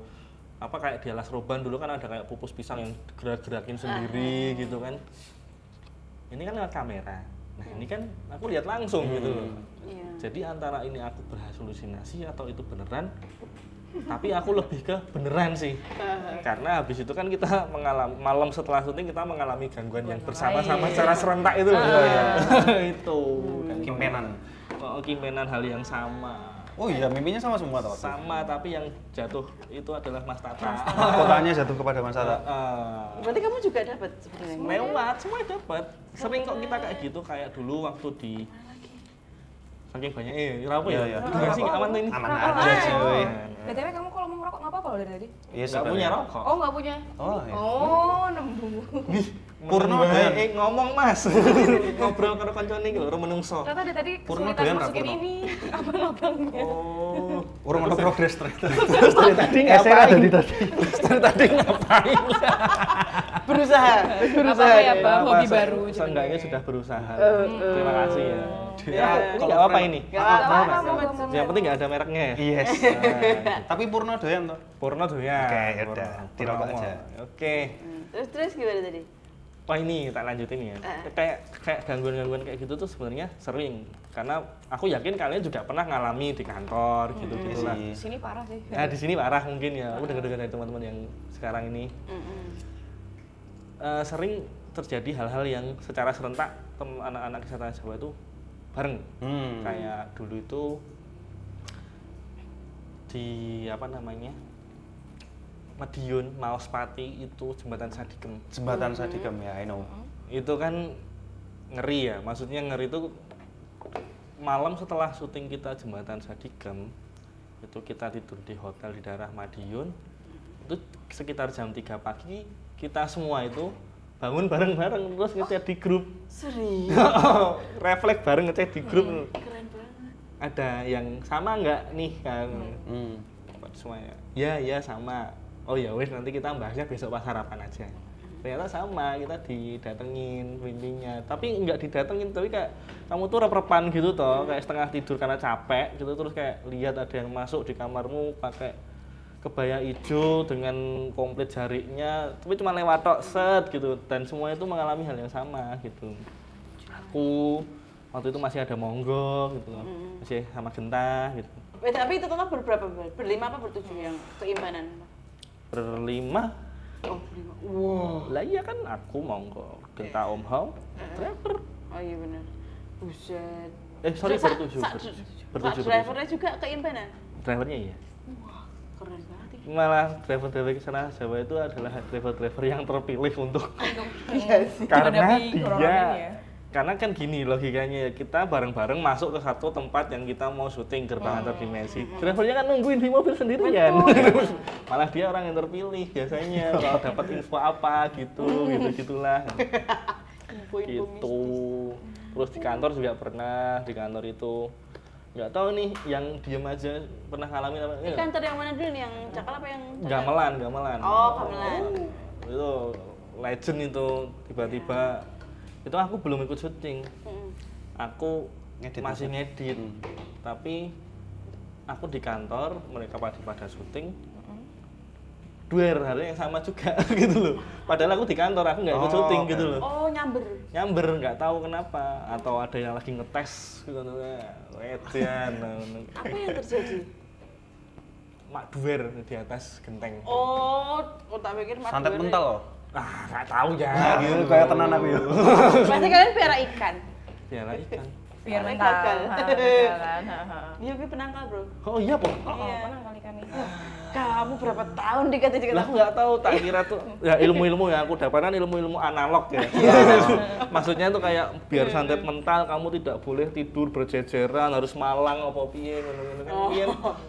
apa kayak di Alas Roban dulu kan ada kayak pupus pisang yang gerak-gerakin sendiri gitu kan. Ini kan lewat kamera. Nah ini kan aku lihat langsung gitu loh. Jadi antara ini aku berhalusinasi atau itu beneran, tapi aku lebih ke beneran sih. Karena habis itu kan kita mengalami, malam setelah syuting kita mengalami gangguan yang bersama-sama secara serentak itu. Itu Kimpenan. Kimpenan hal yang sama. Oh iya, mimpinya sama semua toh? Sama, tapi yang jatuh itu adalah Mas Tata. Kotanya jatuh kepada Mas Tata. Berarti kamu juga dapat sebenarnya? Lewat, semua dapat. Sering kok kita kayak gitu, kayak dulu waktu di saking banyak apa ya? Gimana sih aman tuh ini? Aman aja cuy. BTW kamu kalau mau ngerokok nggak apa-apa loh dari tadi? Iya, Nggak punya rokok. Oh nggak punya? Oh iya. Oh nemu. Purno ngomong Mas. Ngobrol karo kancane iki lho, ora menungso. Ternyata dari tadi Purno kesulitan doyan masukin Purno. ini abang-abangnya. Oh. Urung ono progres ternyata. Dari tadi ngapain? Dari tadi. Dari tadi ngapain? Berusaha. Apa ya Bang, hobi baru. Seenggaknya sudah berusaha. Terima kasih ya. Ya, Ini nggak apa-apa ini. Nggak apa-apa. Yang penting nggak ada mereknya ya. Yes. Tapi Purno doyan toh? Purno tuh ya. Oke, yaudah. Dirokok aja. Oke. Terus gimana tadi? Wah ini tak lanjutin ya. Kayak gangguan-gangguan kayak gitu tuh sebenarnya sering. Karena aku yakin kalian juga pernah ngalami di kantor gitu-gitu lah. Di sini parah sih. Nah di sini parah mungkin ya. Aku dengar-dengar dari teman-teman yang sekarang ini. Sering terjadi hal-hal yang secara serentak anak-anak kesehatan Jawa itu bareng. Kayak dulu itu di apa namanya, Madiun, Maospati itu jembatan Sadigem. Jembatan Sadigem ya, I know. Itu kan ngeri ya, maksudnya ngeri itu malam setelah syuting kita jembatan Sadigem, itu kita tidur di hotel di daerah Madiun. Itu sekitar jam 3 pagi kita semua itu bangun bareng-bareng terus ngechat di grup. Serius? Refleks bareng ngechat di grup. Keren banget. Ada yang sama nggak nih kan? Semuanya. Ya sama. Oh ya wes nanti kita bahasnya besok pas sarapan aja. Ternyata sama, kita didatengin pimpinya. Tapi nggak didatengin, tapi kayak kamu tuh rep-repan gitu toh, kayak setengah tidur karena capek gitu, terus kayak lihat ada yang masuk di kamarmu pakai kebaya hijau dengan komplit jariknya, tapi cuma lewat tok set gitu, dan semua itu mengalami hal yang sama gitu. Aku waktu itu masih ada Monggo gitu, masih sama Genta gitu. Tapi itu total berberapa? Berlima apa bertujuh yang keimanan? Berlima. Oh, berlima. Wow. Lah iya kan aku Monggo, Genta Om Hao, driver. Oh iya benar. Buset. Sorry bertujuh. Drivernya juga keimanan. Drivernya iya. Wah, keren banget ini. Malah driver-driver kesana Jawa itu adalah driver-driver yang terpilih untuk Iya sih. karena Menghadapi corona dia ini ya. karena kan gini logikanya ya, kita bareng-bareng masuk ke satu tempat yang kita mau syuting gerbang antar dimensi. Drivernya kan nungguin di mobil sendirian. Malah dia orang yang terpilih biasanya kalau dapat info apa gitu, gitulah. Gitu. Terus di kantor juga pernah, di kantor itu nggak tahu nih yang diem aja pernah ngalamin apa. Di kantor yang mana dulu nih, yang Cakal apa yang Gamelan. Oh, Gamelan. Itu legend itu, tiba-tiba itu aku belum ikut syuting. Aku masih ngedit. Tapi aku di kantor, mereka pada syuting. duer hari yang sama juga gitu loh. Padahal aku di kantor, aku nggak ikut syuting gitu loh. Oh, nyamber. Nyamber nggak tahu kenapa, atau ada yang lagi ngetes gitu wedian. Apa yang terjadi? Mak duer di atas genteng. Oh, tak pikir mak Santet duwer. mental loh. Ah, nggak tahu ya. Nah, gitu kayak tenan aku ya. Berarti kalian piara ikan. Ya lah ikan. Biar Karena mental. gagal. Jalan. Iya, gue penangkal, Bro. Oh iya po. Oh, Iya. pernah kali kan nih. Kamu berapa tahun dikasih Lah aku nggak tahu, tak kira tuh ya ilmu-ilmu yang aku dapatkan ilmu-ilmu analog ya. Maksudnya tuh kayak biar santet mental kamu tidak boleh tidur berjejeran, harus malang apa piye ngono-ngono kan piye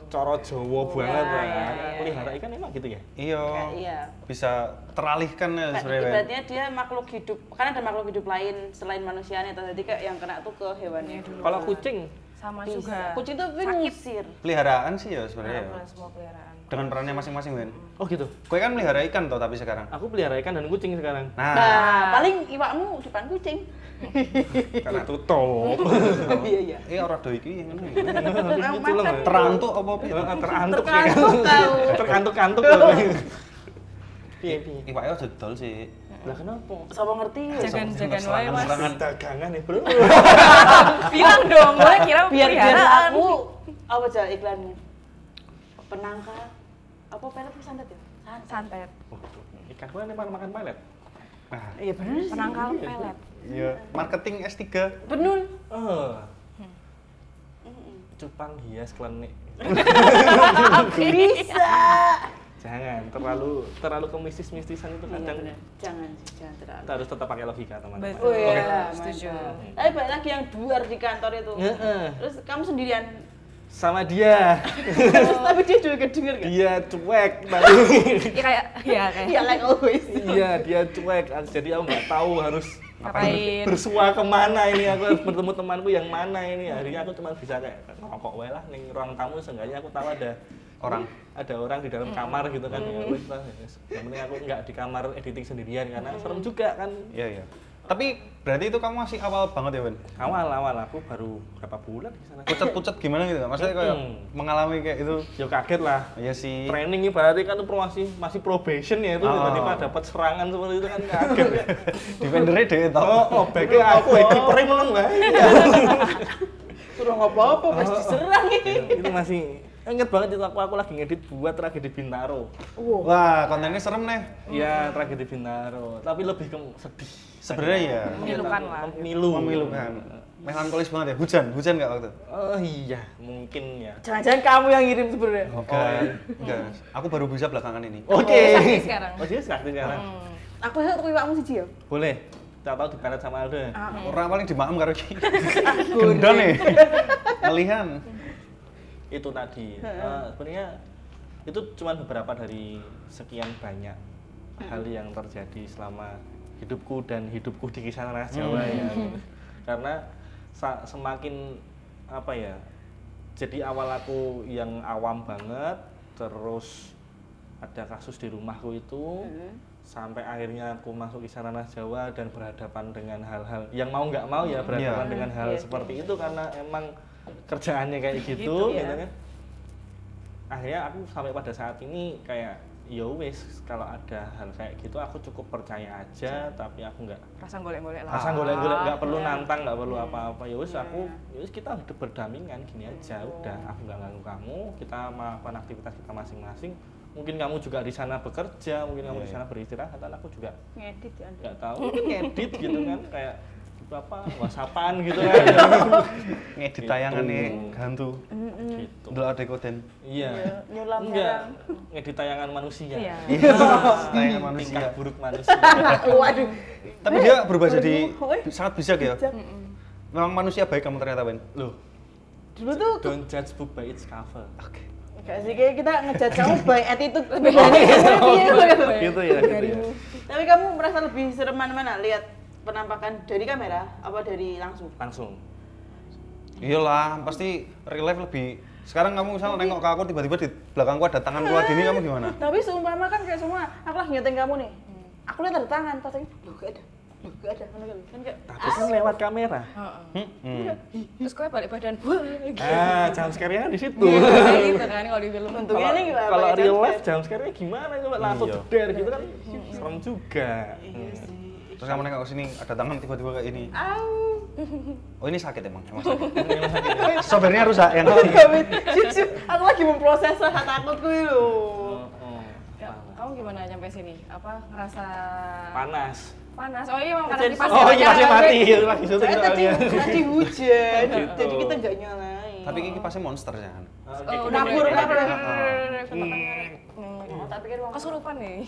cara Jawa banget ya. Pelihara ikan emang gitu ya? Iya. Iya. Bisa teralihkan ya sebenarnya. Ibaratnya dia makhluk hidup, kan ada makhluk hidup lain selain manusianya, jadi kayak yang kena tuh ke hewannya dulu. Kalau kucing Sama Bisa. juga. Kucing tuh ngusir. Peliharaan sih ya sebenarnya. Bukan semua peliharaan. Dengan perannya masing-masing kan. oh gitu. Kowe kan melihara ikan toh tapi sekarang. Aku pelihara ikan dan kucing sekarang. Nah, paling iwakmu depan kucing. Karena tutup. Iya, iya. Ora do iki ngono. Gitu loh. Terantuk apa piye? Terantuk ya. Terkantuk tahu. Terkantuk-kantuk. Piye piye. Iwake aja dol sih. Lah kenapa? Siapa ngerti? Jagan-jagan wae Mas. Serangan dagangan ya, Bro. Bilang dong, gue kira Biar peliharaan. aku apa aja iklannya? Penangkal apa pelet apa santet ya? Santet. Ikan gue emang makan pelet. Nah, Iya bener sih. Penangkal pelet. iya, marketing S3. Benul. Cupang hias klenik. Bisa. Jangan terlalu ke mistis-mistisan itu kadang. Jangan sih, jangan terlalu. Kita harus tetap pakai logika, teman-teman. Betul. Oh iya, Setuju. mantap. Tapi balik lagi yang duar di kantor itu. Heeh. Terus kamu sendirian. Sama dia. Tapi dia juga kedenger kan? Dia cuek tapi Iya kayak Iya, like always. iya dia cuek. Jadi aku nggak tahu harus ngapain. bersua kemana ini, aku harus bertemu temanku yang mana ini. Akhirnya aku cuma bisa kayak ngerokok wae lah ning ruang tamu, seenggaknya aku tahu ada orang di dalam kamar gitu kan. Ya wis lah. Yang penting aku nggak di kamar editing sendirian karena serem juga kan. Iya, iya. Tapi berarti itu kamu masih awal banget ya, Wen? Awal aku baru berapa bulan di sana. Pucet-pucet gimana gitu? Maksudnya kayak mengalami kayak itu. Ya kaget lah. Iya sih. Training ibaratnya kan tuh masih probation ya itu, tiba-tiba dapat serangan seperti itu kan kaget ya. Defendernya deh tau. Oh, backnya aku kipernya menang lah. Suruh apa-apa pas diserang ini. Itu masih inget banget itu aku lagi ngedit buat Tragedi Bintaro. Wah, kontennya serem nih. Iya, Tragedi Bintaro, tapi lebih ke sedih. Sebenarnya ya. Memilukan lah. Memilukan. Melankolis banget ya. Hujan nggak waktu? Oh iya, mungkin ya. Jangan-jangan kamu yang ngirim sebenarnya. Enggak. Aku baru bisa belakangan ini. Oke. sakti sekarang. Oh, dia sakti sekarang. Aku lihat iwakmu siji ya. Boleh. Tak tahu dibaret sama Aldo. Ya? Orang paling dimaem karo iki. Gendon nih. Melihan. Itu tadi. Sebenarnya itu cuma beberapa dari sekian banyak hal yang terjadi selama hidupku dan hidupku di Kisah Ras Jawa ya. Karena semakin apa ya, jadi awal aku yang awam banget, terus ada kasus di rumahku itu, sampai akhirnya aku masuk Kisah Ras Jawa dan berhadapan dengan hal-hal yang mau nggak mau ya berhadapan dengan hal seperti itu karena emang kerjaannya kayak gitu ya. gitu kan. Akhirnya aku sampai pada saat ini kayak ya wis, kalau ada hal kayak gitu aku cukup percaya aja, tapi aku nggak Rasa golek-golek lah. nggak perlu nantang, nggak perlu apa-apa. Ya wis aku, ya wis kita hidup berdampingan gini aja. Udah, aku nggak ganggu kamu, kita melakukan aktivitas kita masing-masing. Mungkin kamu juga di sana bekerja, mungkin kamu di sana beristirahat, dan aku juga Ngedit ya. nggak tahu, mungkin ngedit gitu kan, kayak apa whatsappan gitu kan. Ngedit Gitu. tayangan nih hantu. Gitu. Ndelok dekoden. Iya. Nyulam Enggak, ngedit tayangan manusia. Iya. Tayangan manusia. Tingkah buruk manusia. Waduh. Tapi dia berubah jadi Woi. sangat bijak ya. Memang manusia baik kamu ternyata, Wen. Loh, Dulu tuh don't judge book by its cover. Oke. enggak sih, kayak kita ngejudge kamu by attitude bedanya Gitu ya, gitu ya. Tapi kamu merasa lebih serem mana lihat penampakan dari kamera apa dari langsung? Langsung. Iyalah, pasti real life lebih. Sekarang kamu misalnya nengok ke aku tiba-tiba di belakangku ada tangan keluar gini, kamu gimana? Tapi seumpama kan kayak semua, aku lagi nyeting kamu nih. Aku lihat ada tangan, pas lagi, loh gak ada. Gak ada kan kayak Tapi kan lewat kamera. Heeh. Terus gue balik badan wah gitu. Jump scare-nya di situ. Kayak gitu kan kalau di film. untungnya nih gimana Kalau pakai real jump life scare. jump scare-nya gimana coba langsung Iya. jeder gitu kan serem juga. Iya sih. Terus kamu nengok ke sini ada tangan tiba-tiba kayak ini. Au. Oh ini sakit emang sakit. Software-nya rusak yang Gawit. Syuk, aku lagi memproses rasa takutku ini loh. Oh, Ya, kamu gimana nyampe sini? Apa ngerasa panas. panas? Oh iya, memang karena Jadi- kipas Oh iya jalan masih kan. mati lagi syuting Saya tadi soalnya. hujan, Gitu. jadi kita nggak nyalain. tapi ini kipasnya monster ya. Oh, Dapur, udah dapur. Oh, tapi kan kesurupan nih.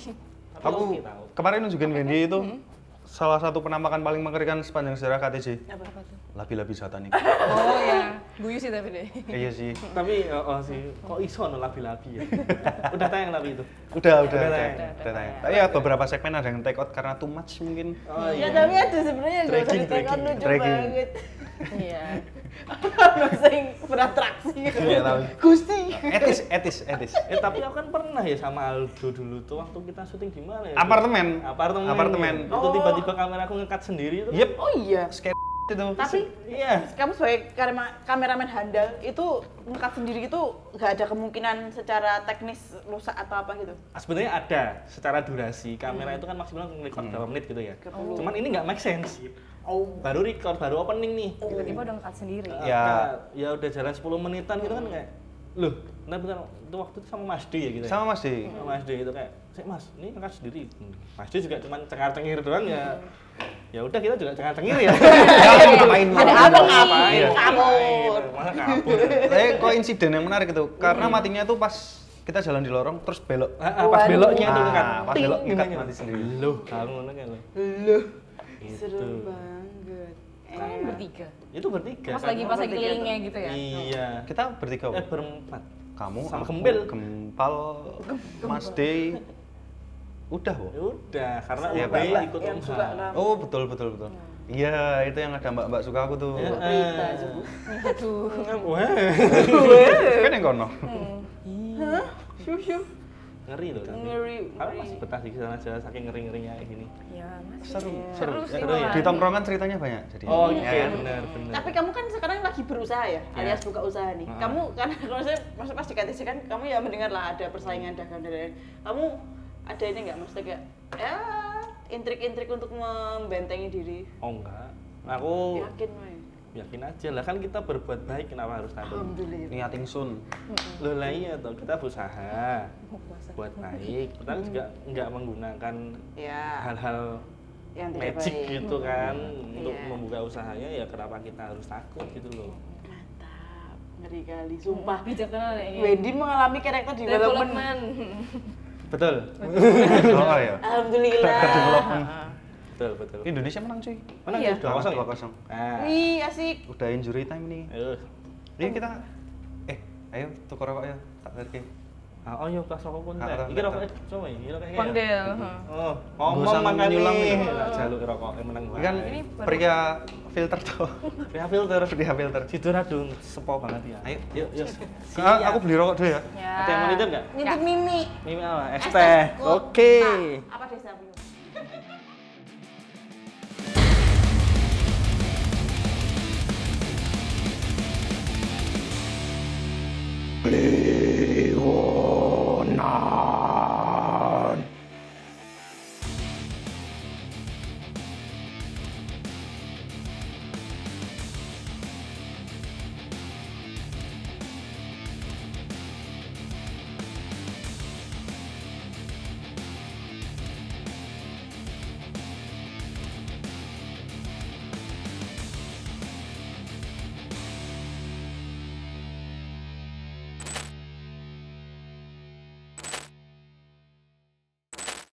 Aku kemarin nunjukin Wendy itu salah satu penampakan paling mengerikan sepanjang sejarah KTJ. Apa tuh? Labi-labi satanik. Oh ya, guyu sih tapi deh. Iya sih. Tapi sih kok iso no labi-labi ya. Udah tayang tapi itu. Udah tayang. tayang. Tapi ya beberapa segmen ada yang take out karena too much mungkin. Oh Ya tapi ada sebenarnya nggak usah Dragging, ditekan lucu dragging. banget. Iya. Nggak usah yang beratraksi gitu. Iya, tahu. Gusti. Etis. Tapi aku kan pernah ya sama Aldo dulu tuh waktu kita syuting di mana ya? Apartemen. Apartemen. Itu Oh. tiba-tiba kamera aku ngekat sendiri itu. Yep. Oh iya. Skate itu. Tapi Iya. kamu sebagai kameramen handal itu ngekat sendiri itu nggak ada kemungkinan secara teknis rusak atau apa gitu? Sebenarnya ada secara durasi kamera itu kan maksimal record berapa menit gitu ya. Cuman ini nggak make sense. Oh. Baru record, baru opening nih. Tiba-tiba udah ngekat sendiri. Ya. Udah jalan 10 menitan gitu kan kayak loh, bentar itu waktu itu sama Mas D ya gitu ya. Sama Mas D. Sama Mas D itu kayak, "Sik Mas, ini ngangkat sendiri." Mas D juga cuman cengar-cengir doang ya. Ya udah kita juga cengar-cengir ya. Ngapain? Ada apa ngapain? Iya. Kabur. Masa kabur. Tapi kok insiden yang menarik itu karena matinya tuh pas kita jalan di lorong terus belok. Pas beloknya tuh kan. Pas belok Ting, ngekat gitu. mati sendiri. Loh, kamu ngono kan loh. Loh. Gitu. Seru banget. Kamu bertiga. Itu bertiga. Pas kan? lagi kelilingnya gitu ya. Iya. Kita bertiga. Bu. Berempat. Kamu sama aku, Gembel. Gempal, Mas D. Udah, Bu. Ya udah, karena Iya, UB Mbak. ikut Yang suka usaha. kamu. Oh, betul. Iya, itu yang ada mbak-mbak suka aku tuh. Ya. Berita juga. Aduh. Wah, Kan yang kono. Hah? Syup. ngeri loh. tapi. Ngeri. Aku masih betah di sana aja saking ngeri-ngerinya kayak gini. Ya, Mas. Seru. Seru sih. Seru ya? Di tongkrongan ceritanya banyak. Jadi. Oh, ya oke, kan? benar. Tapi kamu kan sekarang lagi berusaha ya, alias buka usaha nih. Heeh. Kamu kan maksudnya pas di KTC kan kamu ya mendengar lah ada persaingan dagang dan lain-lain. Kamu ada ini nggak maksudnya kayak ya intrik-intrik untuk membentengi diri? Oh enggak. Aku Yakin May? yakin aja lah, kan kita berbuat baik kenapa harus takut? Alhamdulillah. Niat ingsun. Loh lah iya toh, kita berusaha buat baik. Kita juga nggak menggunakan Ya, hal-hal yang tidak magic baik. gitu kan untuk Iya. membuka usahanya, ya kenapa kita harus takut gitu loh. Mantap, ngeri kali, sumpah. Bijaksana ini. Wendy mengalami karakter development. Development. Betul. Oh ya. Alhamdulillah. Betul. Indonesia menang cuy. Menang Iya. 2-0 ya? 2-0. Nah, Wih, asik. Udah injury time nih. ayo. Ini kita ayo tukar rokok ya. Tak tarik. Oh iya, kelas rokok pun Ah, teh. tak, Iki tak, rokoknya coba ya, iki rokoknya. Bang Del. Oh, Gak ngomong usah makanya nyulang nih. gitu. Lah jaluk rokok yang menang Ini kan Ini baru- pria filter tuh. Pria filter. Pria filter. Situ radung sepo banget ya. Ayo. Yuk. Aku beli rokok dulu ya. Ya. Ada yang mau nitip nggak? Nitip Mimi. Mimi apa? Es Es teh. teh. Oke. Apa desa?